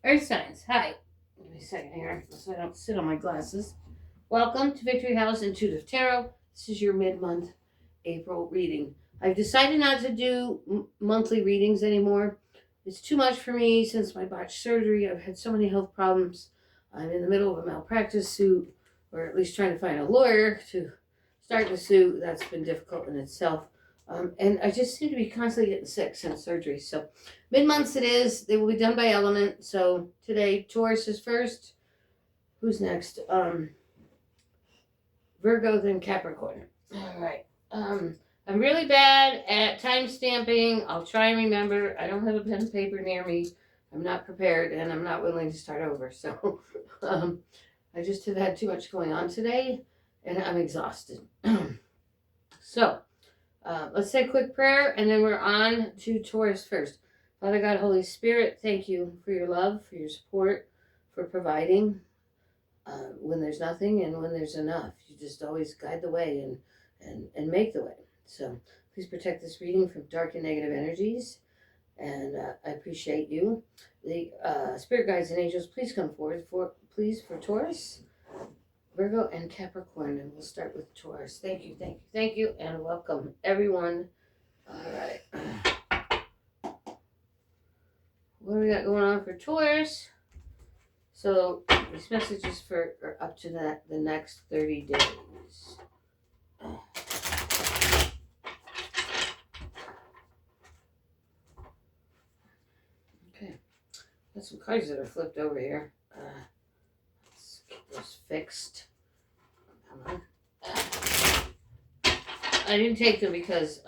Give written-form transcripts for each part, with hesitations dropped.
Earth signs, hi. Give me a second here so I don't sit on my glasses. Welcome to Victory House Intuitive Tarot. This is your mid-month April reading. I've decided not to do monthly readings anymore. It's too much for me since my botched surgery. I've had so many health problems. I'm in the middle of a malpractice suit, or at least trying to find a lawyer to start the suit. That's been difficult in itself. And I just seem to be constantly getting sick since surgery. So mid-months it is. They will be done by element. So today, Taurus is first. Who's next? Virgo, then Capricorn. All right. I'm really bad at time stamping. I'll try and remember. I don't have a pen and paper near me. I'm not prepared, and I'm not willing to start over. So I just have had too much going on today, and I'm exhausted. So let's say a quick prayer, and then we're on to Taurus first. Father God, Holy Spirit, thank you for your love, for your support, for providing when there's nothing and when there's enough. You just always guide the way and make the way. So please protect this reading from dark and negative energies. And I appreciate you. The spirit guides and angels, please come forward for Taurus, Virgo, and Capricorn. And we'll start with Taurus. Thank you, thank you, thank you, and welcome everyone. All right. What do we got going on for Taurus? So this message is for up to the next 30 days. Okay. Got some cards that are flipped over here. Let's get those fixed. Come on. I didn't take them because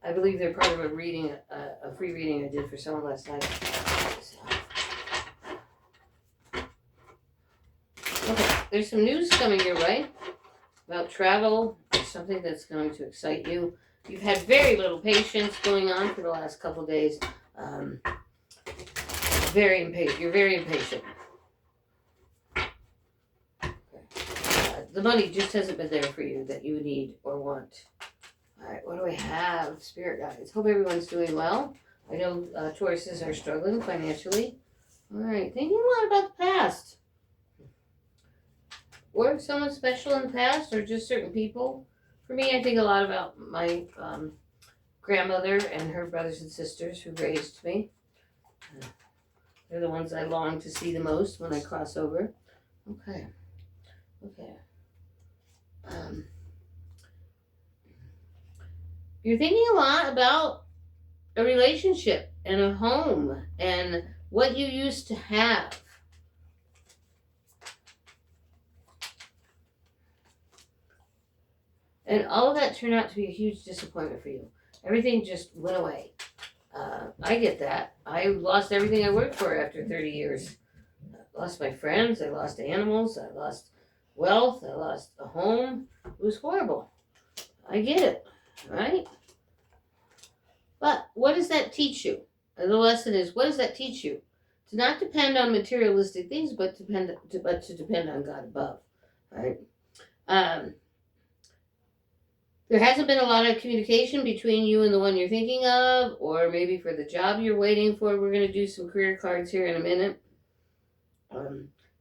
I believe they're part of a reading, a free reading I did for someone last night. So. Okay, there's some news coming your way about travel, something that's going to excite you. You've had very little patience going on for the last couple days. Very impatient. You're very impatient. Okay. The money just hasn't been there for you that you need or want. All right, what do I have? Spirit guides. Hope everyone's doing well. I know Tauruses are struggling financially. All right, thinking a lot about the past. Or someone special in the past, or just certain people. For me, I think a lot about my grandmother and her brothers and sisters who raised me. They're the ones I long to see the most when I cross over. Okay. You're thinking a lot about a relationship and a home and what you used to have. And all of that turned out to be a huge disappointment for you. Everything just went away. I get that. I lost everything I worked for after 30 years. I lost my friends. I lost animals. I lost wealth. I lost a home. It was horrible. I get it, right? But what does that teach you? The lesson is, what does that teach you? To not depend on materialistic things, but to depend on God above, right? There hasn't been a lot of communication between you and the one you're thinking of, or maybe for the job you're waiting for. We're going to do some career cards here in a minute.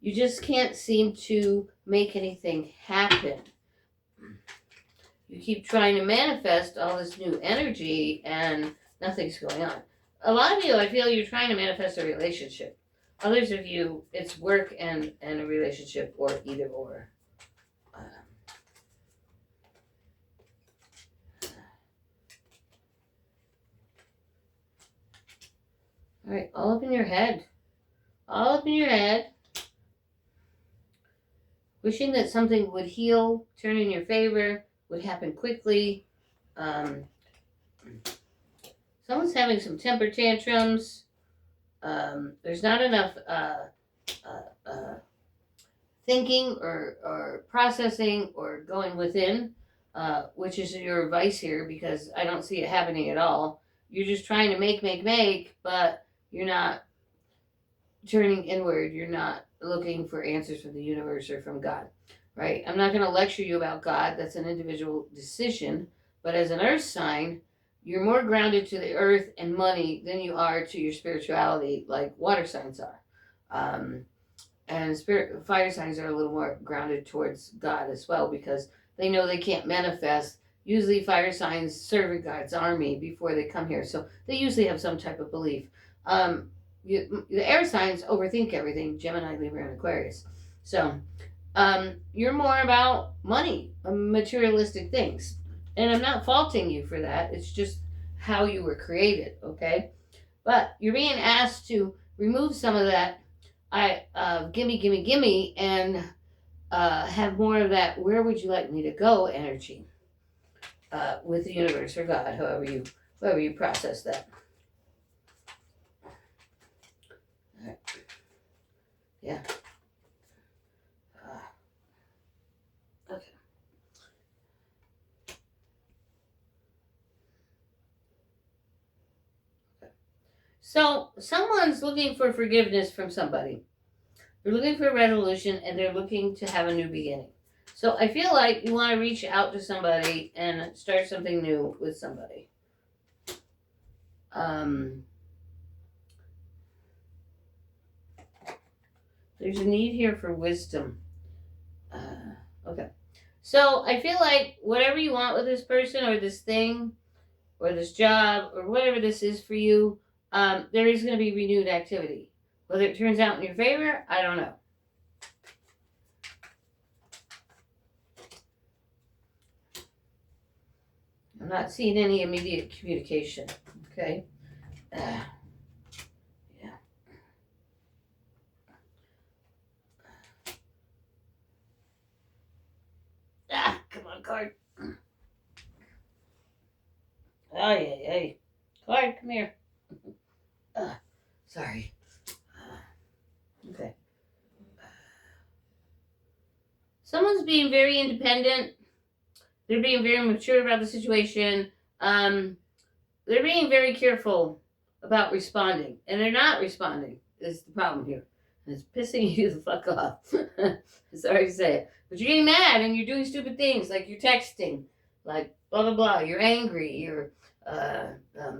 You just can't seem to make anything happen. You keep trying to manifest all this new energy and nothing's going on. A lot of you, I feel you're trying to manifest a relationship. Others of you, it's work and a relationship, or either or. All right, all up in your head. All up in your head. Wishing that something would heal, turn in your favor, would happen quickly. Someone's having some temper tantrums. There's not enough thinking or processing or going within, which is your advice here, because I don't see it happening at all. You're just trying to make, but you're not turning inward. You're not looking for answers from the universe or from God, right? I'm not going to lecture you about God. That's an individual decision. But as an earth sign, you're more grounded to the earth and money than you are to your spirituality, like water signs are. And spirit fire signs are a little more grounded towards God as well, because they know they can't manifest. Usually fire signs serve God's army before they come here, so they usually have some type of belief. The air signs overthink everything, Gemini, Libra, and Aquarius. So you're more about money, materialistic things. And I'm not faulting you for that. It's just how you were created, okay? But you're being asked to remove some of that gimme, and have more of that where would you like me to go energy with the universe or God, however you process that. All right. Yeah. Okay. So someone's looking for forgiveness from somebody. They're looking for a resolution, and they're looking to have a new beginning. So I feel like you want to reach out to somebody and start something new with somebody. There's a need here for wisdom. Okay. So I feel like whatever you want with this person or this thing or this job or whatever this is for you, there is going to be renewed activity. Whether it turns out in your favor, I don't know. I'm not seeing any immediate communication. Okay. Yeah. Come on, card. Oh, yeah. Card, come here. Sorry. Okay. Someone's being very independent. They're being very mature about the situation. They're being very careful about responding. And they're not responding is the problem here. And it's pissing you the fuck off. Sorry to say it. But you're getting mad and you're doing stupid things, like you're texting, like blah, blah, blah. You're angry. You're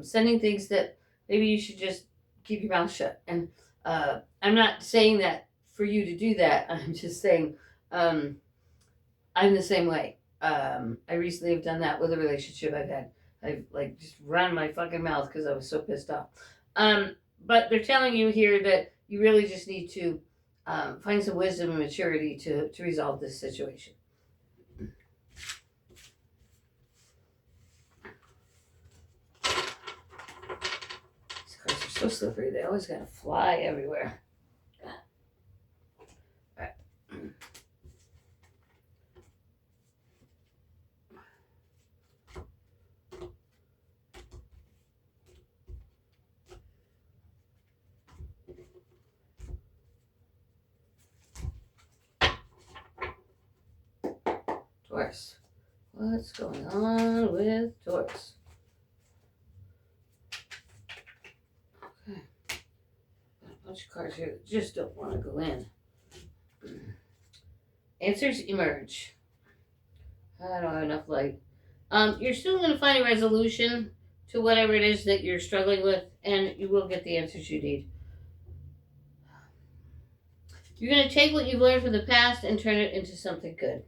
sending things that maybe you should just keep your mouth shut. And I'm not saying that for you to do that. I'm just saying I'm the same way. I recently have done that with a relationship I've had. I've like just run my fucking mouth because I was so pissed off. But they're telling you here that you really just need to find some wisdom and maturity to resolve this situation. These cards are so slippery. They always gotta fly everywhere. Taurus. What's going on with Taurus? Okay. A bunch of cards here that just don't want to go in. Answers emerge. I don't have enough light. You're still going to find a resolution to whatever it is that you're struggling with, and you will get the answers you need. You're going to take what you've learned from the past and turn it into something good.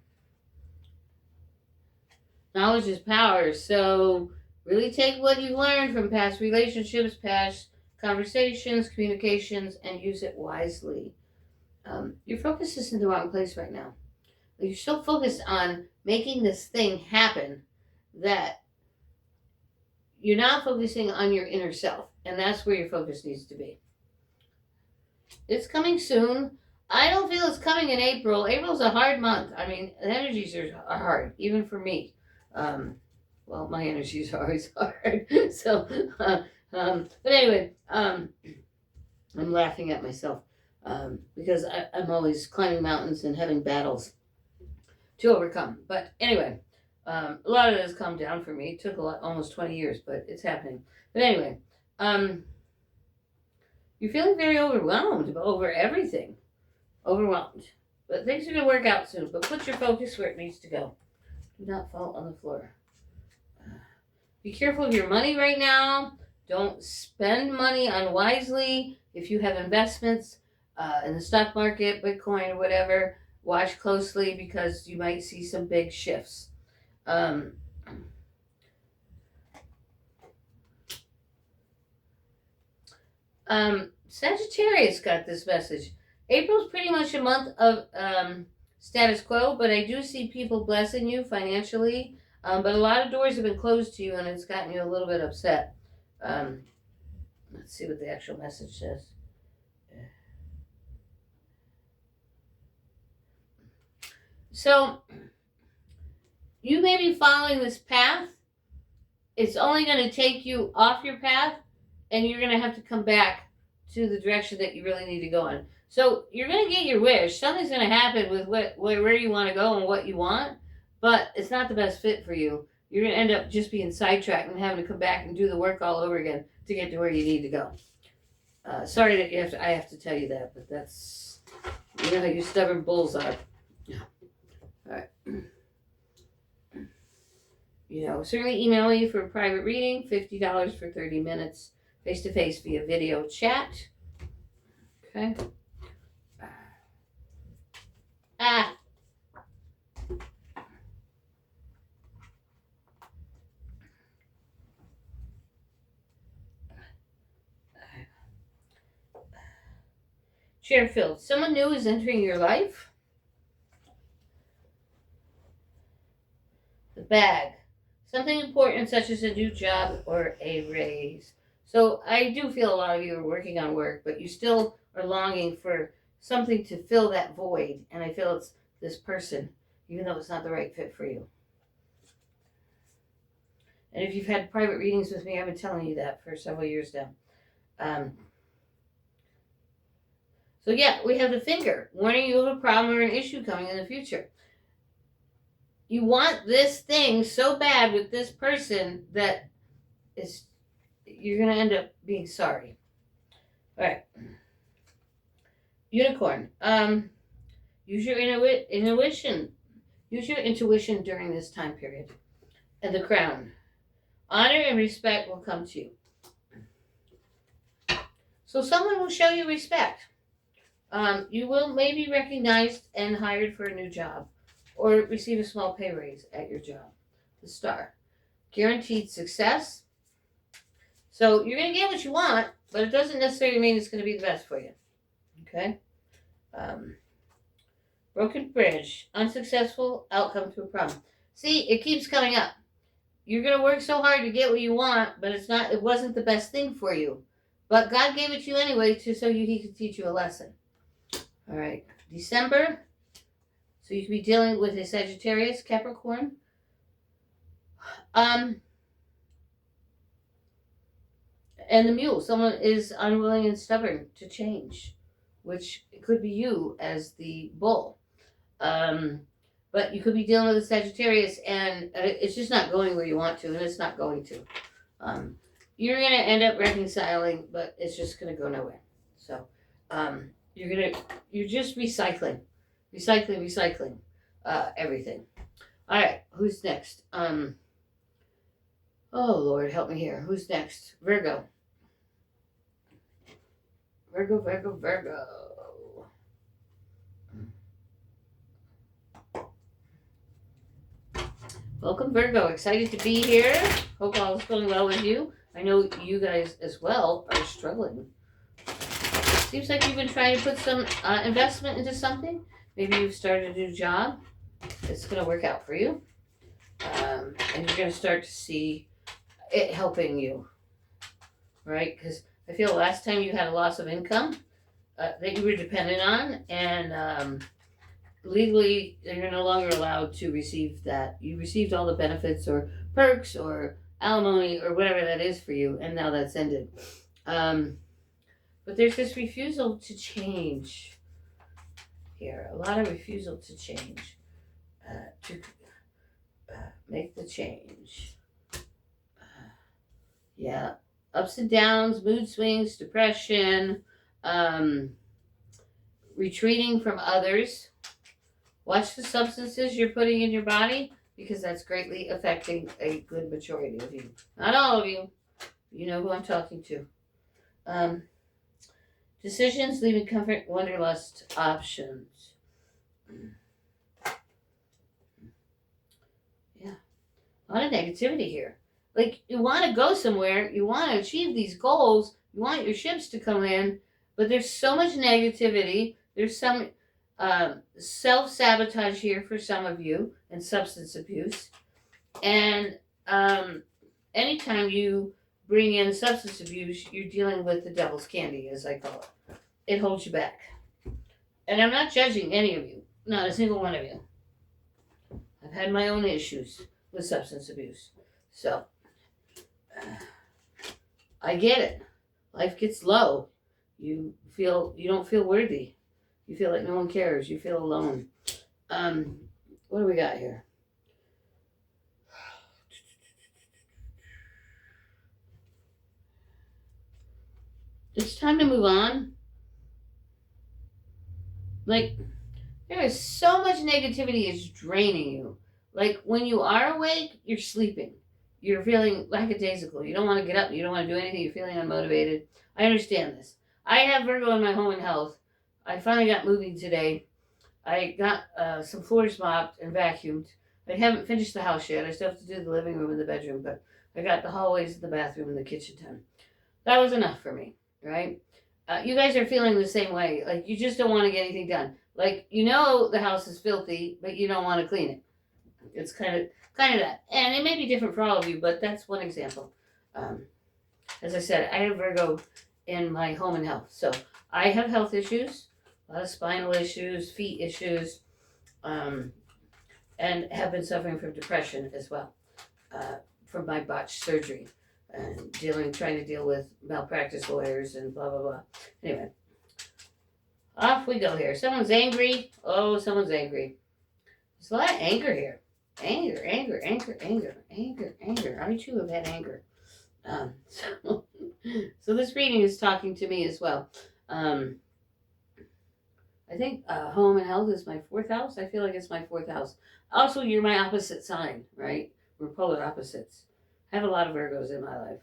Knowledge is power, so really take what you've learned from past relationships, past conversations, communications, and use it wisely. Your focus is in the wrong place right now. You're so focused on making this thing happen that you're not focusing on your inner self, and that's where your focus needs to be. It's coming soon. I don't feel it's coming in April. April's a hard month. I mean, the energies are hard, even for me. Well, my energies are always hard. So, but anyway, I'm laughing at myself because I'm always climbing mountains and having battles to overcome. But anyway, a lot of it has come down for me. It took almost 20 years, but it's happening. But anyway, you're feeling very overwhelmed over everything. Overwhelmed. But things are going to work out soon. But put your focus where it needs to go. Do not fall on the floor. Be careful of your money right now. Don't spend money unwisely. If you have investments, in the stock market, Bitcoin, or whatever. Watch closely because you might see some big shifts. Sagittarius got this message. April's pretty much a month of status quo, but I do see people blessing you financially. But a lot of doors have been closed to you, and it's gotten you a little bit upset. Let's see what the actual message says. So, you may be following this path. It's only going to take you off your path, and you're going to have to come back to the direction that you really need to go in. So, you're going to get your wish. Something's going to happen with where you want to go and what you want, but it's not the best fit for you. You're going to end up just being sidetracked and having to come back and do the work all over again to get to where you need to go. Sorry that I have to tell you that, but that's, you know how you stubborn bulls are. All right. You know, certainly email me for a private reading, $50 for 30 minutes, face-to-face via video chat. Okay. Chair filled. Someone new is entering your life. The bag. Something important such as a new job or a raise. So I do feel a lot of you are working on work, but you still are longing for something to fill that void. And I feel it's this person, even though it's not the right fit for you. And if you've had private readings with me, I've been telling you that for several years now. So yeah, we have the finger, warning you of a problem or an issue coming in the future. You want this thing so bad with this person that you're going to end up being sorry. All right. Unicorn. Use your intuition. Use your intuition during this time period. And the crown. Honor and respect will come to you. So someone will show you respect. You will maybe be recognized and hired for a new job or receive a small pay raise at your job. The star. Guaranteed success. So you're going to get what you want, but it doesn't necessarily mean it's going to be the best for you. Okay? Broken bridge. Unsuccessful outcome to a problem. See, it keeps coming up. You're going to work so hard to get what you want, but it wasn't the best thing for you. But God gave it to you anyway so He could teach you a lesson. All right. December. So you could be dealing with a Sagittarius, Capricorn. And the mule. Someone is unwilling and stubborn to change, which could be you as the bull. But you could be dealing with a Sagittarius, and it's just not going where you want to, and it's not going to. You're going to end up reconciling, but it's just going to go nowhere. So you're just recycling everything. All right, who's next? Oh Lord, help me here. Who's next? Virgo. Virgo. Welcome, Virgo. Excited to be here. Hope all is going well with you. I know you guys as well are struggling. Seems like you've been trying to put some investment into something. Maybe you've started a new job. It's going to work out for you. And you're going to start to see it helping you. Right? Because I feel last time you had a loss of income that you were dependent on. And legally, you're no longer allowed to receive that. You received all the benefits or perks or alimony or whatever that is for you. And now that's ended. But there's this refusal to change here. A lot of refusal to change. To make the change. Yeah. Ups and downs, mood swings, depression, retreating from others. Watch the substances you're putting in your body because that's greatly affecting a good majority of you. Not all of you. You know who I'm talking to. Decisions, leaving comfort, wanderlust, options. Yeah. A lot of negativity here. Like, you want to go somewhere, you want to achieve these goals, you want your ships to come in, but there's so much negativity. There's some self-sabotage here for some of you, and substance abuse. And anytime you bring in substance abuse, you're dealing with the devil's candy, as I call it. It holds you back. And I'm not judging any of you, not a single one of you. I've had my own issues with substance abuse. So, I get it. Life gets low. You don't feel worthy. You feel like no one cares. You feel alone. What do we got here? It's time to move on. Like, there is so much negativity, it's draining you. Like, when you are awake, you're sleeping. You're feeling lackadaisical. You don't want to get up. You don't want to do anything. You're feeling unmotivated. I understand this. I have Virgo in my home and health. I finally got moving today. I got some floors mopped and vacuumed. I haven't finished the house yet. I still have to do the living room and the bedroom, but I got the hallways, the bathroom, and the kitchen done. That was enough for me, right? You guys are feeling the same way. Like, you just don't want to get anything done. Like, you know the house is filthy, but you don't want to clean it. It's kind of that. And it may be different for all of you, but that's one example. As I said, I have Virgo in my home and health. So I have health issues, a lot of spinal issues, feet issues, and have been suffering from depression as well, from my botched surgery. And trying to deal with malpractice lawyers and blah, blah, blah. Anyway, off we go here. Someone's angry. Oh, someone's angry. There's a lot of anger here. Anger. I too have had anger. So this reading is talking to me as well. I think home and health is my 4th house. I feel like it's my 4th house. Also, you're my opposite sign, right? We're polar opposites. I have a lot of Virgos in my life.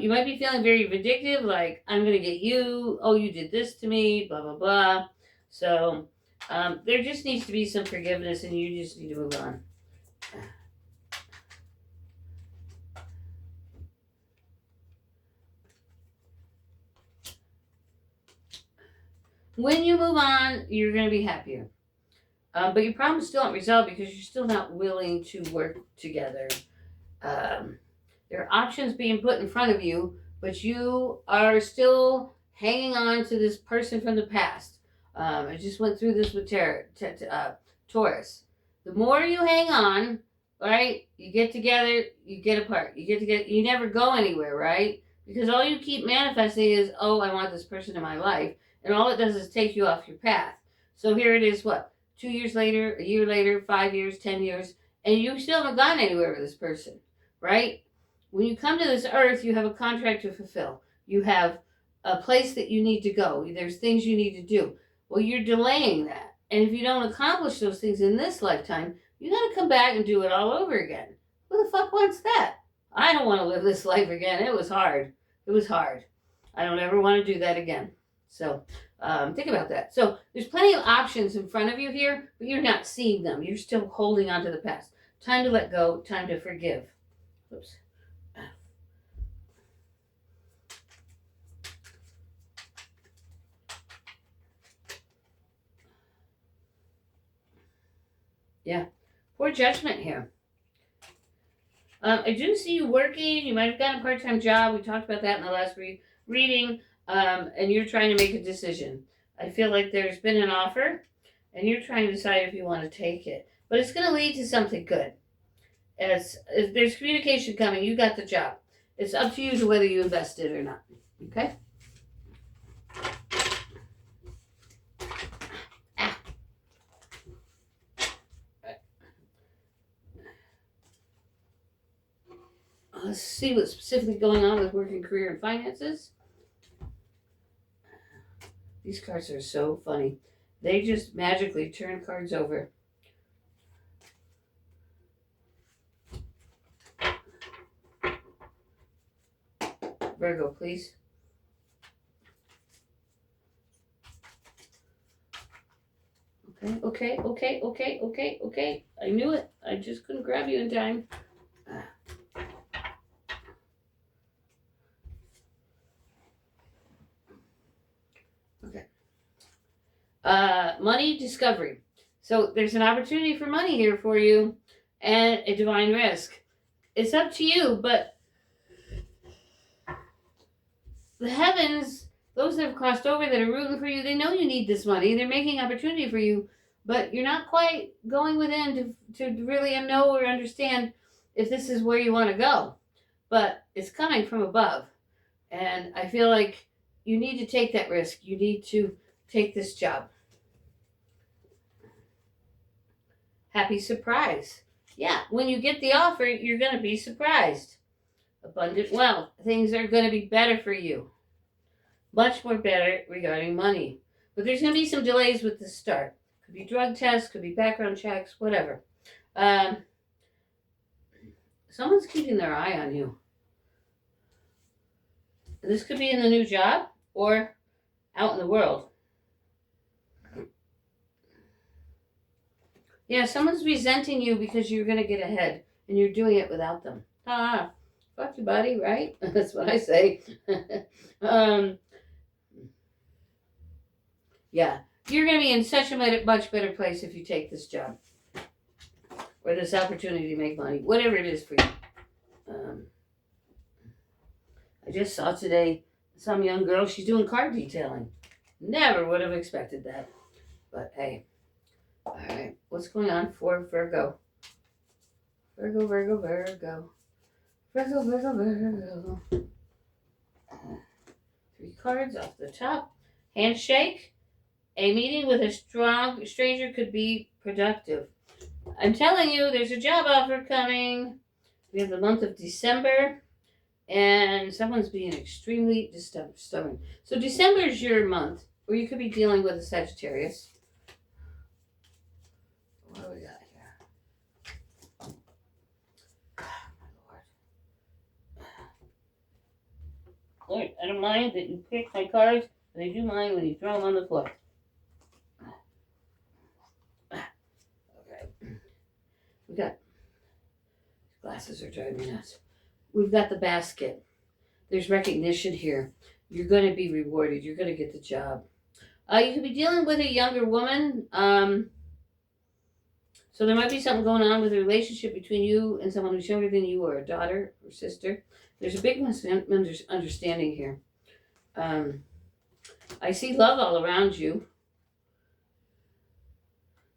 You might be feeling very vindictive, like, I'm going to get you. Oh, you did this to me, blah, blah, blah. So there just needs to be some forgiveness, and you just need to move on. When you move on, you're going to be happier. But your problems still aren't resolved because you're still not willing to work together. There are options being put in front of you, but you are still hanging on to this person from the past. I just went through this with Taurus. The more you hang on, right, you get together, you get apart. You get together, you never go anywhere, right? Because all you keep manifesting is, oh, I want this person in my life. And all it does is take you off your path. So here it is, 2 years later, a year later, 5 years, 10 years, and you still haven't gone anywhere with this person, right? When you come to this earth, you have a contract to fulfill. You have a place that you need to go. There's things you need to do. Well, you're delaying that. And if you don't accomplish those things in this lifetime, you got to come back and do it all over again. Who the fuck wants that? I don't want to live this life again. It was hard. I don't ever want to do that again. So think about that. So there's plenty of options in front of you here, but you're not seeing them. You're still holding on to the past. Time to let go. Time to forgive. Oops. Yeah. Poor judgment here. I do see you working. You might have gotten a part-time job. We talked about that in the last reading. And you're trying to make a decision. I feel like there's been an offer, and you're trying to decide if you want to take it. But it's going to lead to something good. As there's communication coming, you got the job. It's up to you to whether you invest it or not. Okay? Let's see what's specifically going on with working, career, and finances. These cards are so funny. They just magically turn cards over. Virgo, please. Okay. I knew it. I just couldn't grab you in time. Okay. Money discovery. So there's an opportunity for money here for you and a divine risk. It's up to you, but the heavens, those that have crossed over that are rooting for you, they know you need this money. They're making opportunity for you, but you're not quite going within to really know or understand if this is where you want to go. But it's coming from above. And I feel like you need to take that risk. You need to take this job. Happy surprise. Yeah, when you get the offer, you're going to be surprised. Abundant wealth. Things are going to be better for you. Much more better regarding money. But there's going to be some delays with the start. Could be drug tests, could be background checks, whatever. Someone's keeping their eye on you. This could be in the new job or out in the world. Yeah, someone's resenting you because you're going to get ahead and you're doing it without them. Fuck your buddy, right? That's what I say. Yeah, you're going to be in such a much better place if you take this job or this opportunity to make money, whatever it is for you. I just saw today some young girl, she's doing car detailing. Never would have expected that. But hey, all right, what's going on for Virgo? Virgo. 3 cards off the top. Handshake. A meeting with a strong stranger could be productive. I'm telling you, there's a job offer coming. We have the month of December. And someone's being extremely stubborn. So December is your month, or you could be dealing with a Sagittarius. What do we got here? My Lord, I don't mind that you pick my cards, but I do mind when you throw them on the floor. Okay. We got, glasses are driving me nuts. We've got the basket. There's recognition here. You're going to be rewarded. You're going to get the job. You could be dealing with a younger woman. So there might be something going on with a relationship between you and someone who's younger than you, or a daughter or sister. There's a big misunderstanding here. I see love all around you.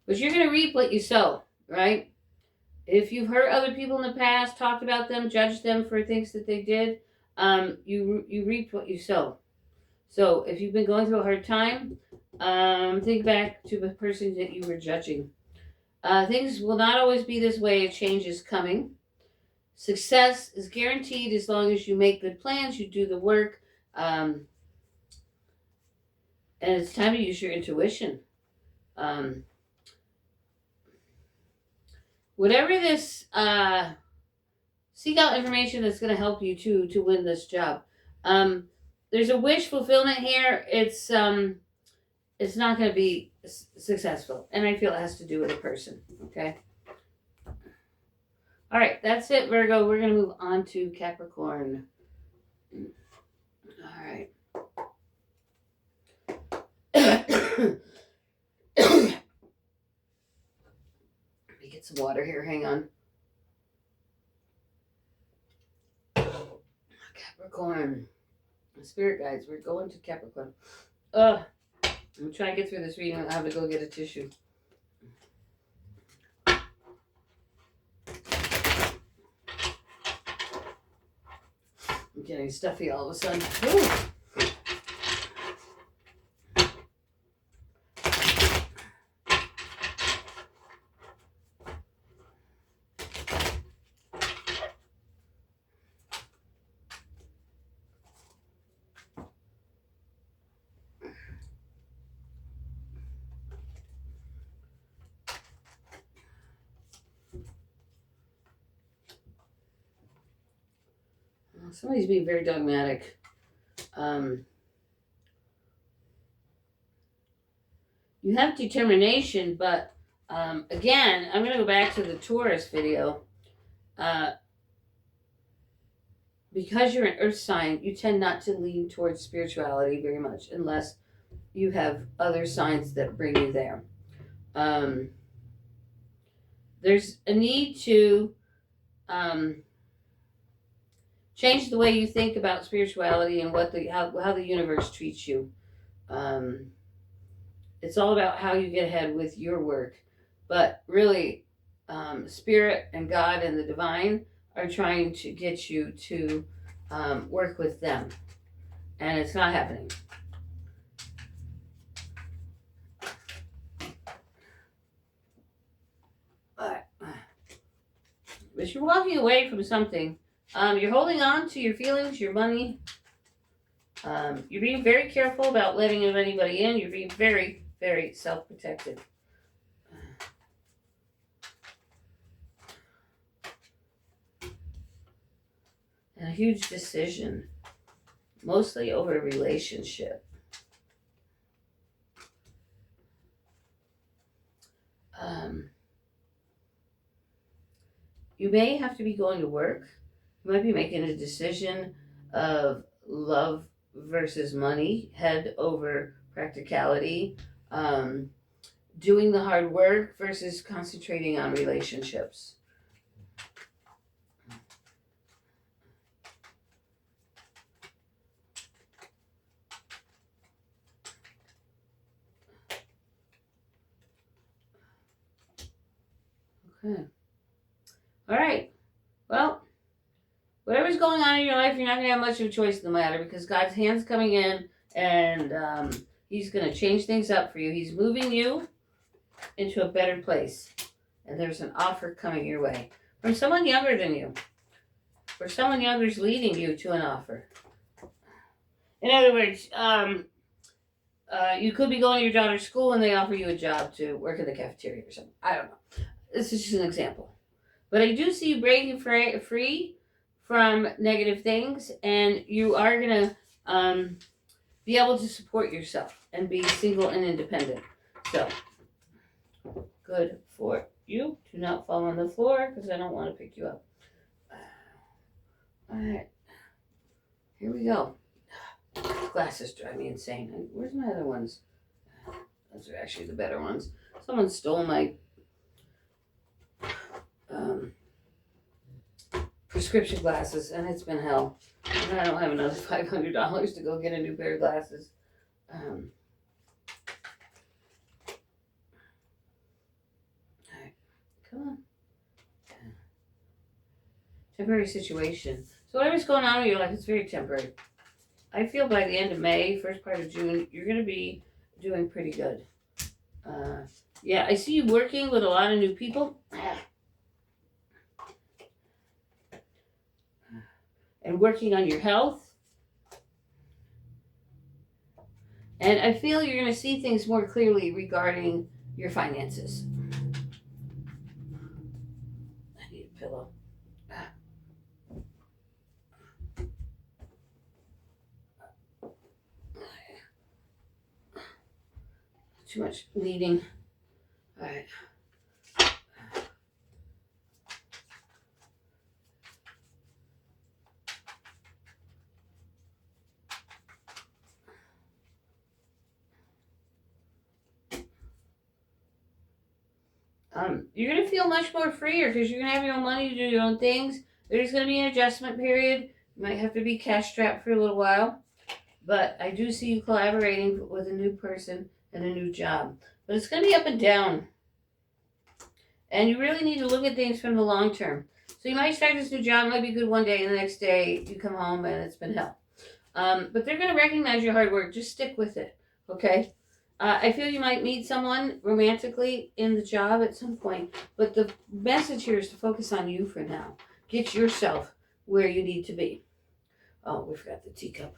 But you're going to reap what you sow, right? If you've hurt other people in the past, talked about them, judged them for things that they did, you reaped what you sow. So if you've been going through a hard time, think back to the person that you were judging. Things will not always be this way. A change is coming. Success is guaranteed as long as you make good plans, you do the work, and it's time to use your intuition. Whatever this, seek out information that's going to help you to win this job. There's a wish fulfillment here. It's not going to be successful, and I feel it has to do with a person. Okay. All right, that's it, Virgo. We're going to move on to Capricorn. All right. Get some water here. Hang on. Capricorn. Spirit guides, we're going to Capricorn. I'm trying to get through this reading. I have to go get a tissue. I'm getting stuffy all of a sudden. Ooh. Somebody's being very dogmatic. You have determination, but Again, I'm going to go back to the Taurus video. Because you're an earth sign, you tend not to lean towards spirituality very much unless you have other signs that bring you there. There's a need to change the way you think about spirituality and how the universe treats you. It's all about how you get ahead with your work. But really, Spirit and God and the divine are trying to get you to work with them. And it's not happening. But you're walking away from something. You're holding on to your feelings, your money. You're being very careful about letting anybody in. You're being very, very self-protective. And a huge decision, mostly over a relationship. You may have to be going to work. You might be making a decision of love versus money, head over practicality, doing the hard work versus concentrating on relationships. Okay. All right. Well, whatever's going on in your life, you're not going to have much of a choice in the matter because God's hand's coming in and He's going to change things up for you. He's moving you into a better place. And there's an offer coming your way from someone younger than you. Or someone younger is leading you to an offer. In other words, you could be going to your daughter's school and they offer you a job to work in the cafeteria or something. I don't know. This is just an example. But I do see you breaking free from negative things, and you are going to be able to support yourself and be single and independent. So, good for you. Do not fall on the floor because I don't want to pick you up. All right. Here we go. Glasses drive me insane. Where's my other ones? Those are actually the better ones. Someone stole my prescription glasses, and it's been hell. And I don't have another $500 to go get a new pair of glasses. All right, come on. Temporary situation. So whatever's going on in your life, it's very temporary. I feel by the end of May, first part of June, you're going to be doing pretty good. Yeah, I see you working with a lot of new people. And working on your health. And I feel you're going to see things more clearly regarding your finances. I need a pillow. Too much kneading. All right. You're going to feel much more freer because you're going to have your own money to do your own things. There's going to be an adjustment period. You might have to be cash strapped for a little while. But I do see you collaborating with a new person and a new job. But it's going to be up and down. And you really need to look at things from the long term. So you might start this new job, might be good one day, and the next day you come home and it's been hell. But they're going to recognize your hard work. Just stick with it, okay? I feel you might meet someone romantically in the job at some point, but the message here is to focus on you for now. Get yourself where you need to be. Oh, we forgot the teacup.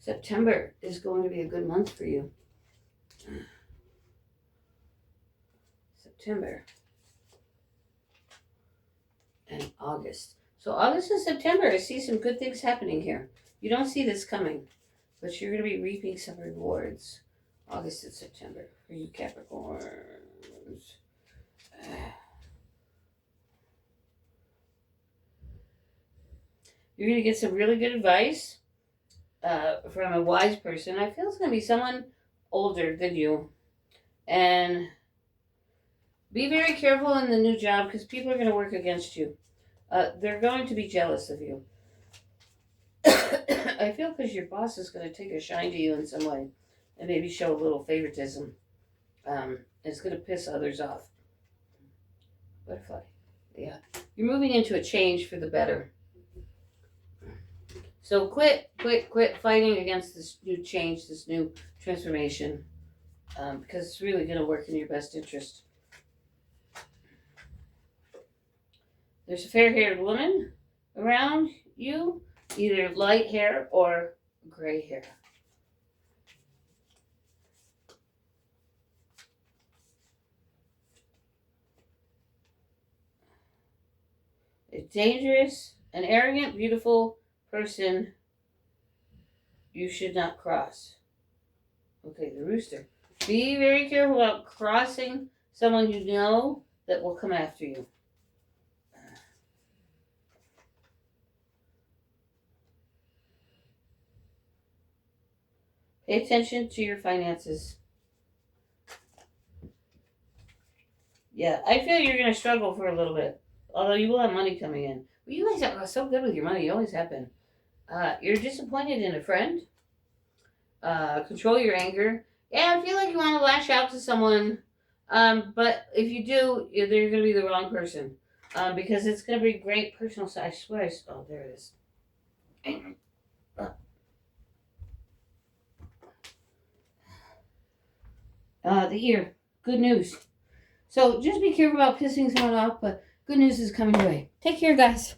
September is going to be a good month for you. September and August. So August and September, I see some good things happening here. You don't see this coming, but you're going to be reaping some rewards. August and September for you Capricorns. You're going to get some really good advice from a wise person. I feel it's going to be someone older than you. And be very careful in the new job because people are going to work against you. They're going to be jealous of you. I feel because your boss is going to take a shine to you in some way and maybe show a little favoritism. It's going to piss others off. Butterfly. Yeah. You're moving into a change for the better. So quit fighting against this new change, this new transformation, because it's really going to work in your best interest. There's a fair-haired woman around you, either light hair or gray hair. A dangerous, an arrogant, beautiful person you should not cross. Okay, the rooster. Be very careful about crossing someone you know that will come after you. Pay attention to your finances. Yeah, I feel you're going to struggle for a little bit, although you will have money coming in. Well, you guys are so good with your money. You always have been. You're disappointed in a friend. Control your anger. Yeah, I feel like you want to lash out to someone, but if you do, they're going to be the wrong person, because it's going to be great personal side. I swear. Oh, there it is. The ear. Good news. So just be careful about pissing someone off, but good news is coming your way. Take care, guys.